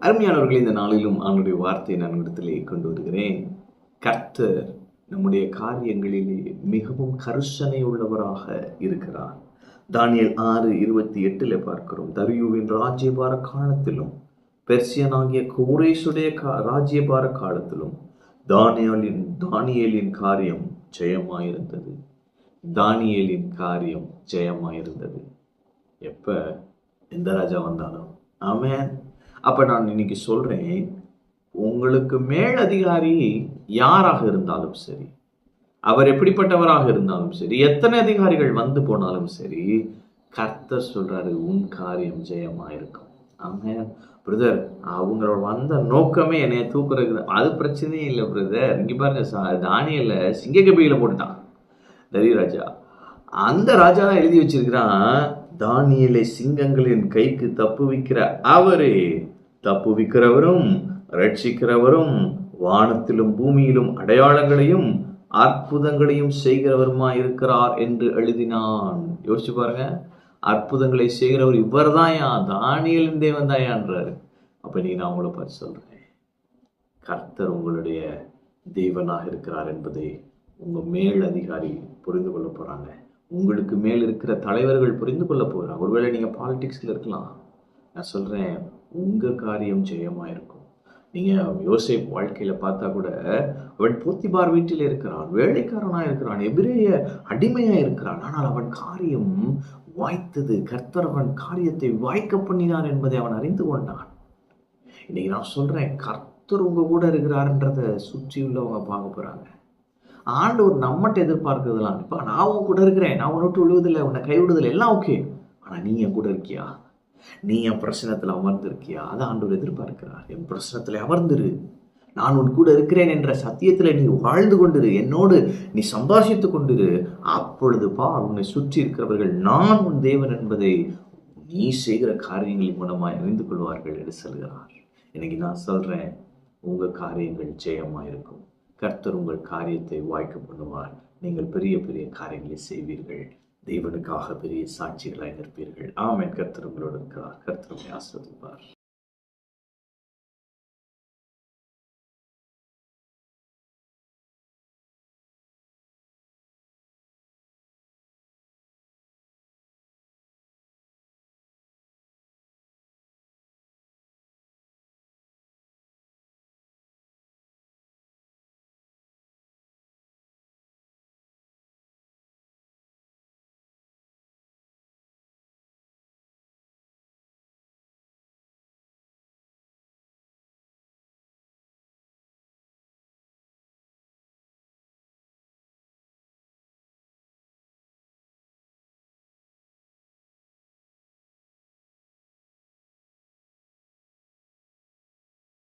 அருமையானவர்களே, இந்த நாளிலும் அவனுடைய வார்த்தையை நான் இடத்திலே கொண்டு வருகிறேன். கர்த்தர் நம்முடைய காரியங்களிலே மிகவும் கருஷனை உள்ளவராக இருக்கிறார். தானியேல் 6:28 பார்க்கிறோம். தரியுவின் ராஜ்யபார காலத்திலும் பெர்சியனாகிய கோரேசுடைய ராஜ்யபார காலத்திலும் தானியேலின் காரியம் ஜெயமாயிருந்தது. தானியேலின் காரியம் ஜெயமாயிருந்தது. எப்ப எந்த ராஜா வந்தாலும் ஆமென். அப்ப நான் இன்னைக்கு சொல்றேன், உங்களுக்கு மேல் அதிகாரி யாராக இருந்தாலும் சரி, அவர் எப்படிப்பட்டவராக இருந்தாலும் சரி, எத்தனை அதிகாரிகள் வந்து போனாலும் சரி, கர்த்தர் சொல்றாரு உன் காரியம் ஜெயமாயிருக்கும். ஆமென். பிரதர், அவங்களோட வந்த நோக்கமே என்னைய தூக்குறது, அது பிரச்சனையே இல்லை பிரதர். இங்க பாருங்க, தானியேல சிங்கக்கபியில போட்டுட்டான் தரிய ராஜா. அந்த ராஜா தான் எழுதி வச்சிருக்கிறான், தானியேலை சிங்கங்களின் கைக்கு தப்புவிக்கிற அவரே தப்புவிக்கிறவரும் ரட்சிக்கிறவரும் வானத்திலும் பூமியிலும் அடையாளங்களையும் அற்புதங்களையும் செய்கிறவருமாய் இருக்கிறார் என்று எழுதினான். யோசிச்சு பாருங்க, அற்புதங்களை செய்கிறவர் இவர் தாயா, தானியேலின் தேவன் தாயான்றாரு. அப்ப நீ நான் உங்களை பார்த்து சொல்றேன், கர்த்தர் உங்களுடைய தேவனாக இருக்கிறார் என்பதை உங்க மேல் அதிகாரி புரிந்து கொள்ள போறாங்க. உங்களுக்கு மேல் இருக்கிற தலைவர்கள் புரிந்து கொள்ள போறாங்க. ஒருவேளை நீங்க பாலிடிக்ஸ்ல இருக்கலாம். நான் சொல்றேன், உங்க காரியம் ஜெயமா இருக்கும். நீங்க யோசேப்பு வாழ்க்கையில பார்த்தா கூட, அவன் போத்திபார் வீட்டில் இருக்கிறான், வேலைக்காரனா இருக்கிறான், எபிரேய அடிமையா இருக்கிறான். ஆனால் அவன் காரியம் வாய்த்தது. கர்த்தர் அவன் காரியத்தை வாய்க்க பண்ணினார் என்பதை அவன் அறிந்து கொண்டான். இன்னைக்கு நான் சொல்றேன், கர்த்தர் உங்க கூட இருக்கிறார்ன்றத சுற்றி உள்ளவங்க பார்க்க போறாங்க. ஆண்டவர் நம்மகிட்ட எதிர்பார்க்கிறதுலாம், இப்ப நான் உன் கூட இருக்கிறேன், நான் உன்னை விட்டு விழுவதில்லை, உன்னை கைவிடுவதில்லை, எல்லாம் ஓகே. ஆனா நீ என் கூட இருக்கியா? நீ என் பிரச்சனத்துல அமர்ந்திருக்கியா? அதை ஆண்டவர் எதிர்பார்க்கிறார். என் பிரச்சனத்துல அமர்ந்துரு, நான் உன் கூட இருக்கிறேன் என்ற சத்தியத்துல நீ வாழ்ந்து கொண்டிரு, என்னோடு நீ சம்பாஷித்து கொண்டிரு. அப்பொழுது பார், உன்னை சுற்றி இருக்கிறவர்கள் நான் உன் தேவன் என்பதை நீ செய்கிற காரியங்களின் மூலமாய் அறிந்து கொள்வார்கள் என்று சொல்கிறார். இன்னைக்கு நான் சொல்றேன், உங்க காரியங்கள் ஜெயமாயிருக்கும். கர்த்தர் உங்கள் காரியத்தை வாய்க்க பண்ணுவார். நீங்கள் பெரிய பெரிய காரியங்களை செய்வீர்கள். தேவனுக்காக பெரிய சாட்சிகளாய் நிற்பீர்கள். ஆமென். கர்த்தர் உங்களோடு இருக்கிறார். கர்த்தர் உங்களை ஆசீர்வதிப்பார்.